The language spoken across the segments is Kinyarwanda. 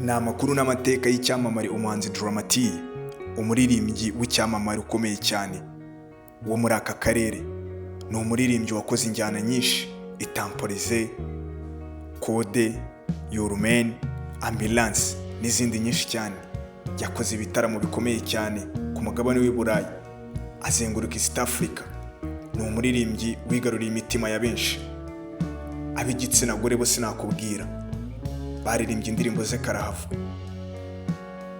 ni amakuru n'amateka y'icyamamare umuhanzi Dramati, umuririmbyi w'icyamamare ukomeye cyane wo muri aka karere. Ni umuririmbyi wakoze injyana nyinshi, itampolize, kode, yorumen, ambulance n'izindi nyinshi cyane. Yakoze ibitaramo bikomeye cyane ku mugabane w'i Burayi, azenguruka East Africa. Ni umuririmbyi wigaruriye imitima ya benshi. Ab'igitsina gore bo sinakubwira, baririmbye indirimbo ze karahava.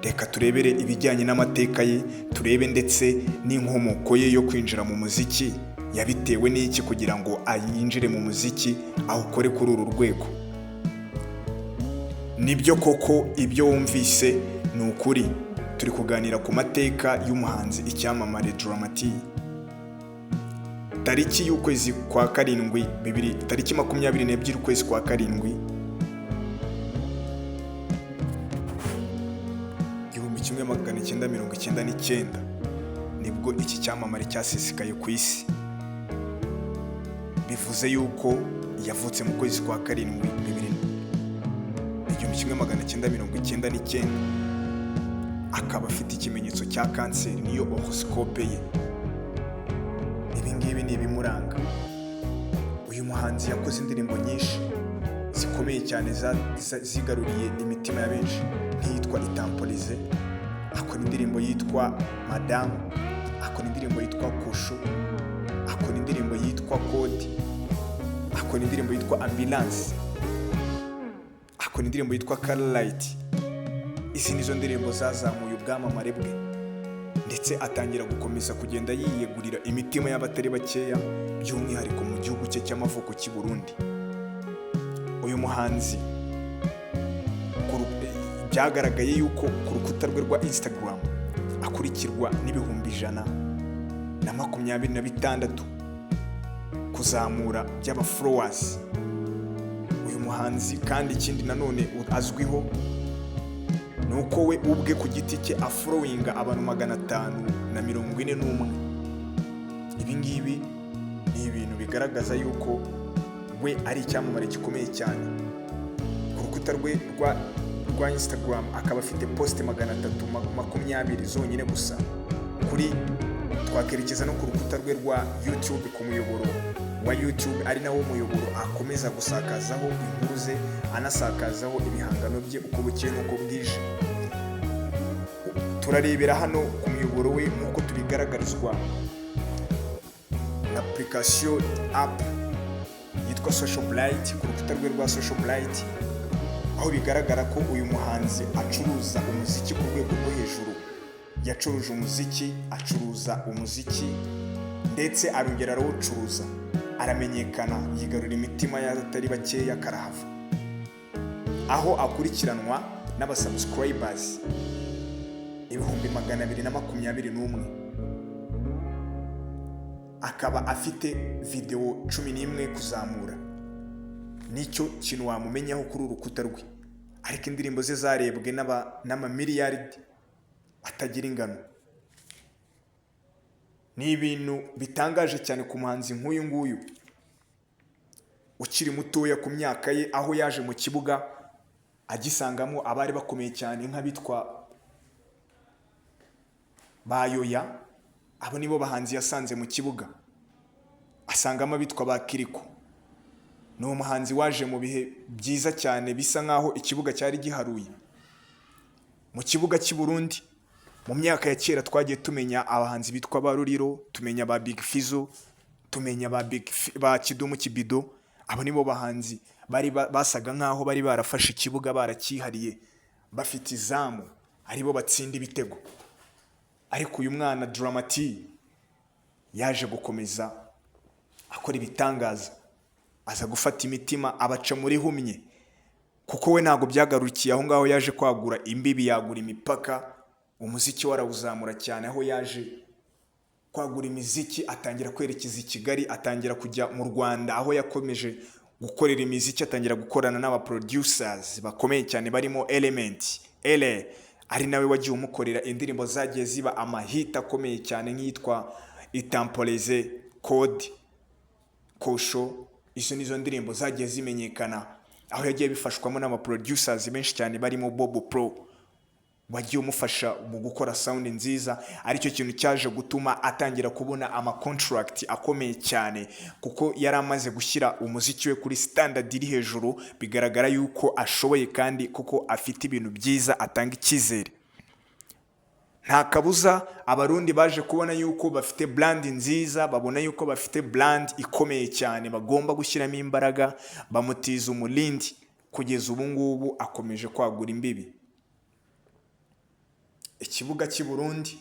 Reka turebere ibijyanye n'amateka ye, turebe ndetse n'inkomoko ye yo kwinjira mu muziki. Yabitewe n'iki kugira ngo ayinjire mu muziki awukore kuri uru rwego? Nibyo koko ibyo wumvise ni ukuri. Turi kuganira ku mateka y'umuhanzi icyamamare Dramati. Tariki y'ukwezi kwa karindwi tariki 22 ukwezi kwa karindwi 1999 nibwo iki cyamamare cyasesekaye ku isi. Bivuze yuko yavutse mu kwezi kwa karindwi 1999, akaba afite ikimenyetso cya kanseri, niyo horoscope ye. Ibi ngibi ni ibimuranga. Uyu muhanzi yakoze indirimbo nyinshi zikomeye cyane zigaruriye imitima ya benshi, nk'iyitwa itampolize, akora indirimbo yitwa Madame, akora indirimbo yitwa Kushu, akora indirimbo yitwa Kode, akora indirimbo yitwa Ambulance, akora indirimbo yitwa Carlight. Izi nizo ndirimbo zazamuye ubwamamare bwe, ndetse atangira gukomeza kugenda yiyegurira imitima y'abatari bakeya, by'umwihariko mu gihugu cye cy'amavuko cy'i Burundi. Uyu muhanzi byagaragaye yuko ku rukuta rwe rwa Instagram akurikirwa n'ibihumbi 126 kuzamura by'aba followers. Uyu muhanzi kandi ikindi nanone azwiho nuko we ubwe ku giti cye afrowinga abantu 541. Ibi ngibi ni ibintu bigaragaza yuko we ari icyamamare gikomeye cyane. Ku rukuta rwe rwa Instagram akaba afite post 320 zonyine gusa. Twakerekeza no ku rukuta rwe rwa YouTube, ku muyoboro wa YouTube, ari nawo muyoboro akomeza gusakazaho inkuru ze, anasakazaho ibihangano bye uko bukeye n'uko bwije. Turarebera hano ku muyoboro we nk'uko tubigaragarizwa na application app yitwa Social Blight. Ku rukuta rwe rwa Social Blight aho bigaragara ko uyu muhanzi acuruza umuziki ku rwego rwo hejuru. Yacuruje umuziki, acuruza umuziki, ndetse arongera arawucuruza, aramenyekana, yigarura imitima y'abatari bakeya karahava. Aho akurikiranwa n'abasubscribers 221. Akaba afite video 11 kuzamura. Nicyo kintu wamumenyaho kuri urukuta rwe. Ariko indirimbo ze zarebwe n'amamiliyaridi atagira ingano. Ni ibintu bitangaje cyane ku muhanzi nk'uyu nguyu ukiri mutoya ku myaka ye, aho yaje mu kibuga agisangamo abari bakomeye cyane nk'abitwa Bayoya. Abo nibo bahanzi yasanze mu kibuga. Asangamo abitwa Bakiriko. Ni umuhanzi waje mu bihe byiza cyane, bisa nkaho ikibuga cyari giharuye. Mu kibuga cy'i Burundi mu myaka ya kera twagiye tumenya abahanzi bitwa Baruriro, tumenya ba Big Fizo, tumenya ba Kidumu Kibido. Abo nibo bahanzi bari basaga nkaho bari barafashe ikibuga, barakihariye, bafite izamu, aribo batsinda ibitego. Ariko uyu mwana Dramati yaje gukomeza akora ibitangaza, aza gufata imitima abaca muri humye, kuko we ntago byagarukiye aho ngaho. Yaje kwagura imbibi, yagura imipaka, umuziki warawuzamura cyane, aho yaje kwagura imiziki, atangira kwerekeza i Kigali, atangira kujya mu Rwanda, aho yakomeje gukorera imiziki, atangira gukorana n'aba producers bakomeye cyane barimo Element, ari nawe wagiye umukorera indirimbo zagiye ziba amahita akomeye cyane, nk'iyitwa Itampolize, Code, Kosho. Izo nizo ndirimbo zagiye zimenyekana aho yagiye bifashwamo n'aba producers benshi cyane barimo Bobo Pro wagiye umufasha mu gukora sound nziza. Aricyo kintu cyaje gutuma atangira kubona ama contract akomeye cyane, kuko yari amaze gushyira umuziki we kuri standard iri hejuru, bigaragara yuko ashoboye kandi kuko afite ibintu byiza atanga icyizere. Nta kabuza abarundi baje kubona yuko bafite brand nziza, babona yuko bafite brand ikomeye cyane bagomba gushyiramo imbaraga, bamutiza umulindi kugeza ubu ngubu akomeje kwagura imbibi. Ikibuga cy'i Burundi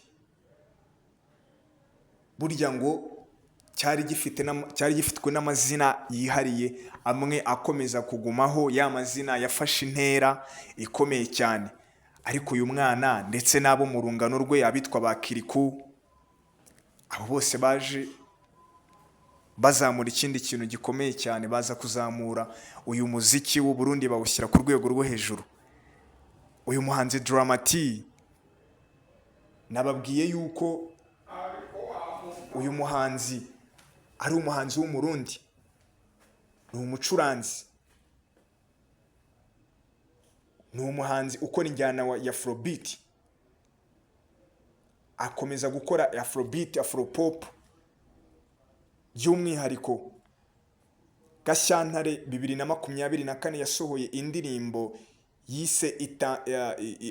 burya ngo cyari gifitwe n'amazina yihariye, amwe akomeza kugumaho, ya mazina yafashe intera ikomeye cyane. Ariko uyu mwana ndetse n'abo mu rungano rwe abitwa ba Kiriku, abo bose baje bazamura ikindi kintu gikomeye cyane, baza kuzamura uyu muziki w'u Burundi bawushyira ku rwego rwo hejuru. Uyu muhanzi Dramati nababwiye yuko uyu muhanzi ari umuhanzi w'umurundi, ni umucuranzi, ni umuhanzi ukora injyana ya Afrobeat, akomeza gukora Afrobeat, Afropop. By'umwihariko Gashyantare 2024 yasohoye indirimbo yise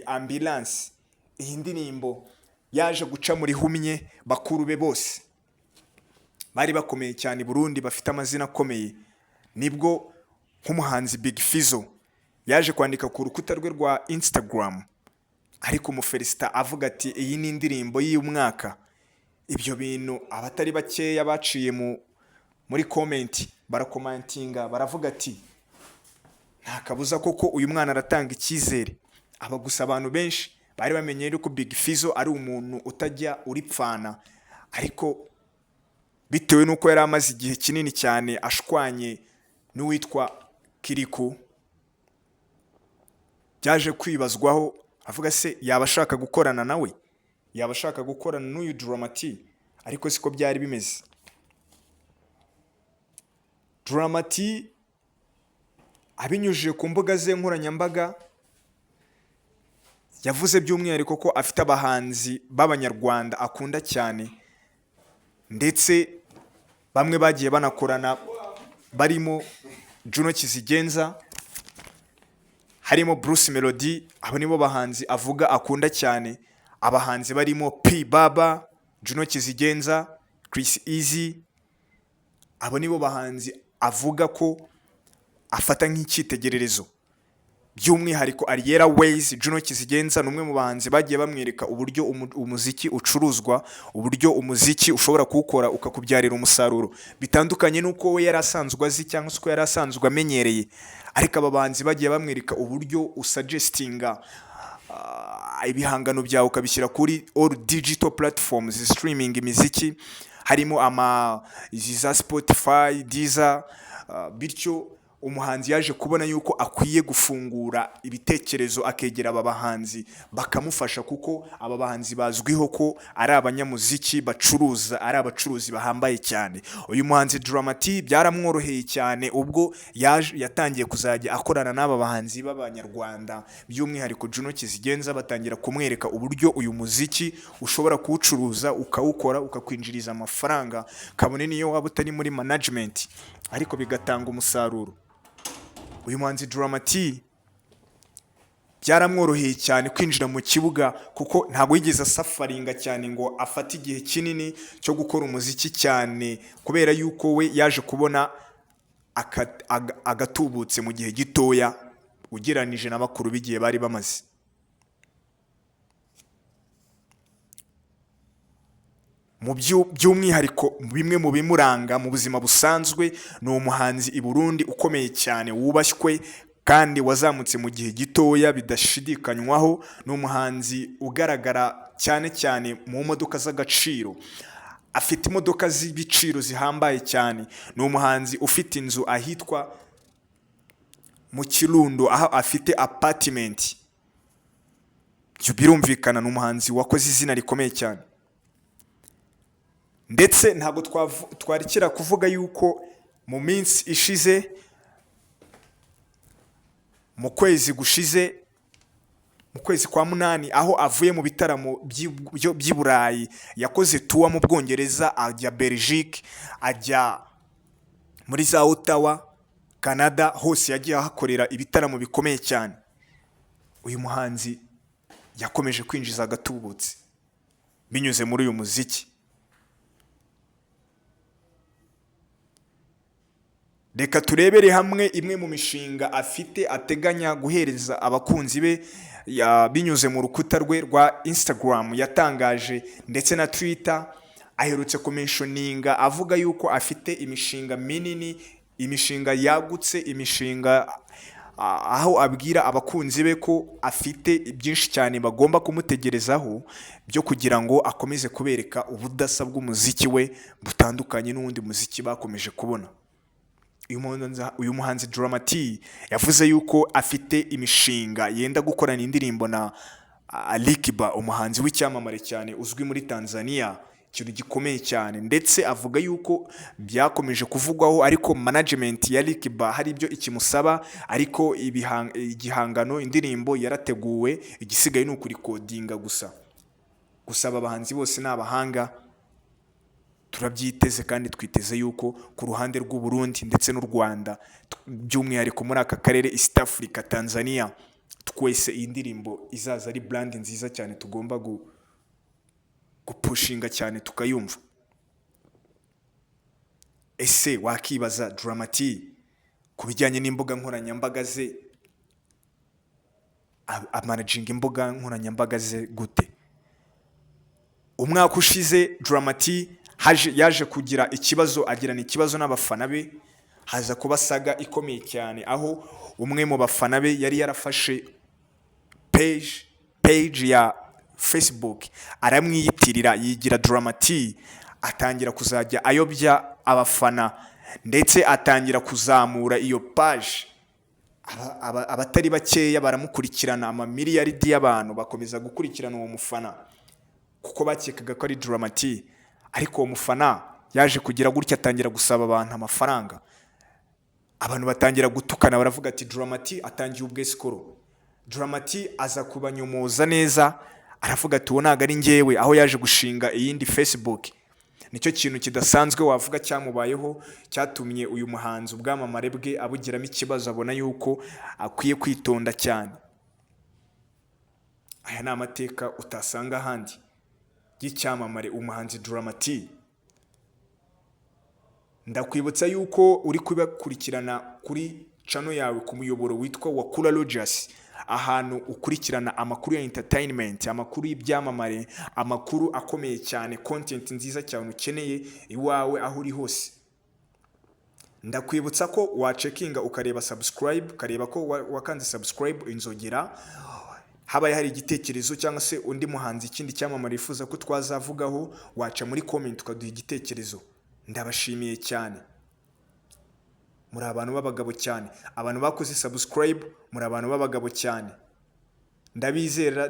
Ambulance. Iyi ndirimbo yaje guca muri humye bakuru be bose bari bakomeye cyane Burundi, bafite amazina akomeye. Nibwo nk'umuhanzi Big Fizzo yaje kwandika ku rukuta rwe rwa Instagram, ariko umufelicita avuga ati iyi ni indirimbo y'umwaka. Ibyo bintu abatari bakeya baciye muri comment barakomentinga, baravuga ati nta kabuza koko uyu mwana aratanga icyizere. Aba gusa abantu benshi bari bamenye yuko Big Fizzo ari umuntu utajya uripfana, ariko bitewe nuko yari amaze igihe kinini cyane ashwanye n'uwitwa Kiriku, byaje kwibazwaho avuga se yaba ashaka gukorana nawe, yaba ashaka gukorana n'uyu Dramati. Ariko siko byari bimeze. Dramati abinyujije ku mbuga ze nkoranyambaga yavuze by'umwihariko ko afite abahanzi b'abanyarwanda akunda cyane, ndetse bamwe bagiye banakorana barimo Juno Kizigenza, harimo Bruce Melody. Abo nibo bahanzi avuga akunda cyane. Abahanzi barimo P Baba, Juno Kizigenza, Chris Easy. Abo nibo bahanzi avuga ko afata nk'icyitegererezo. By'umwihariko Ariera Ways, Juno Kizigenza numwe mu bahanzi bagiye bamwereka uburyo umuziki ucuruzwa, uburyo umuziki ushobora kuwukora ukakubyarira umusaruro, bitandukanye nuko we yari asanzwe azi cyangwa se ko yari asanzwe amenyereye. Ariko aba bahanzi bagiye bamwereka uburyo usuggestinga ibihangano byawe ukabishyira kuri all digital platforms streaming imiziki, harimo izi za Spotify, Deezer. Bityo umuhanzi yaje kubona yuko akwiye gufungura ibitekerezo akegera aba bahanzi bakamufasha, kuko aba bahanzi bazwiho ko ari abanyamuziki bacuruza, ari abacuruzi bahambaye cyane. Uyu muhanzi Dramati byaramworoheye cyane ubwo yatangiye kuzajya akorana n'aba bahanzi b'abanyarwanda, by'umwihariko Juno Kizigenza, batangira kumwereka uburyo uyu muziki ushobora kuwucuruza ukawukora ukakwinjiriza amafaranga kabone niyo waba utari muri management, ariko bigatanga umusaruro. Uyu muhanzi Dramati byaramworoheye cyane kwinjira mu kibuga, kuko ntabwo yigeze asafaringa cyane ngo afate igihe kinini cyo gukora umuziki cyane, kubera yuko we yaje kubona agatubutse mu gihe gitoya ugeranije na bakuru b'igihe bari bamaze. Mu by'umwihariko bimwe mu bimuranga mu buzima busanzwe, ni umuhanzi i Burundi ukomeye cyane, wubashywe kandi wazamutse mu gihe gitoya bidashidikanywaho. Ni umuhanzi ugaragara cyane cyane mu modoka z'agaciro, afite imodoka z'ibiciro zihambaye cyane. Ni umuhanzi ufite inzu ahitwa mu Kirundo, aho afite apartment. Birumvikana ni umuhanzi wakoze izina rikomeye cyane. Ndetse ntabwo twarikira kuvuga yuko mu minsi ishize mu kwezi gushize mu kwezi kwa munani aho avuye mu bitaramo by'i Burayi yakoze tour mu Bwongereza ajya Belgique ajya muri za Ottawa Canada hose yagiye ahakorera ibitaramo bikomeye cyane. Uyu muhanzi yakomeje kwinjiza agatubutse binyuze muri uyu muziki. Reka turebere hamwe imwe mu mishinga afite ateganya guhereza abakunzi be binyuze mu rukuta rwe rwa Instagram yatangaje ndetse na Twitter. Aherutse kumentioninga avuga yuko afite imishinga minini, imishinga yagutse, imishinga aho abwira abakunzi be ko afite byinshi cyane bagomba kumutegerezaho byo kugira ngo akomeze kubereka ubudasa bw'umuziki we butandukanye n'undi muziki bakomeje kubona. Uyu muhanzi Daram yavuze yuko afite imishinga yenda gukorana indirimbo na Alikiba, umuhanzi w'icyamamare cyane uzwi muri Tanzania, ikintu gikomeye cyane, ndetse avuga yuko byakomeje kuvugwaho ariko management ya Alikiba hari ibyo ikimusaba, ariko igihangano indirimbo yarateguwe, igisigaye ni ukurikodinga gusa. Gusaba abahanzi bose n'abahanga turabyiteze kandi twiteze yuko ku ruhande rw'u Burundi ndetse n'u Rwanda by'umwihariko muri aka karere East Africa, Tanzania, twese iyi ndirimbo izaza ari brand nziza cyane tugomba gupushinga cyane tukayumva. Ese wakibaza Daram ku bijyanye n'imbuga nkoranyambaga ze, amanaging imbuga nkoranyambaga ze gute? Umwaka ushize Daram yaje kugira ikibazo, agirana ikibazo n'abafana be, haza kuba saga ikomeye cyane aho umwe mu bafana be yari yarafashe page ya Facebook aramwiyitirira yigira Daram, atangira kuzajya ayobya abafana ndetse atangira kuzamura iyo page. Abatari bakeya baramukurikirana, amamiliyaridi y'abantu bakomeza gukurikirana uwo mufana kuko bakekaga ko ari Daram, ariko uwo mufana yaje kugira gutya atangira gusaba abantu amafaranga. Abantu batangira gutukana baravuga ati Daram atangiye ubwesikoro. Daram aza kubanyomoza neza aravuga ati uwo ntago ari njyewe, aho yaje gushinga iyindi Facebook. Nicyo kintu kidasanzwe wavuga cyamubayeho cyatumye uyu muhanzi ubwamamare bwe abugiramo ikibazo, abona yuko akwiye kwitonda cyane. Aya ni amateka utasanga ahandi y'icyamamare umuhanzi Daram. Ndakwibutsa yuko uri kubakurikirana kuri channel yawe ku muyoboro witwa wakularogers, ahantu ukurikirana amakuru ya entertainment, amakuru y'ibyamamare, amakuru akomeye cyane, content nziza cyane ukeneye iwawe aho uri hose. Ndakwibutsa ko wacekinga ukareba subscribe, ukareba ko wakanze subscribe, inzogera, habaye hari igitekerezo cyangwa se undi muhanzi ikindi cyamamare yifuza ko twazavugaho, waca muri comment ukaduha igitekerezo. Ndabashimiye cyane, muri abantu b'abagabo cyane, abantu bakoze subscribe muri abantu b'abagabo cyane.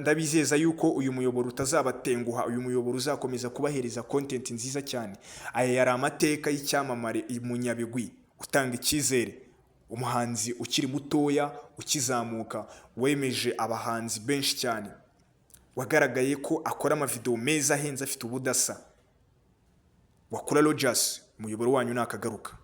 Ndabizeza yuko uyu muyoboro utazabatenguha, uyu muyoboro uzakomeza kubahereza content nziza cyane. Aya yari amateka y'icyamamare Munyabigwi utanga icyizere, umuhanzi ukiri mutoya ukizamuka, wemeje abahanzi benshi cyane, wagaragaye ko akora amavideo meza ahenze afite ubudasa. Wakularogers, umuyoboro wanyu nakagaruka.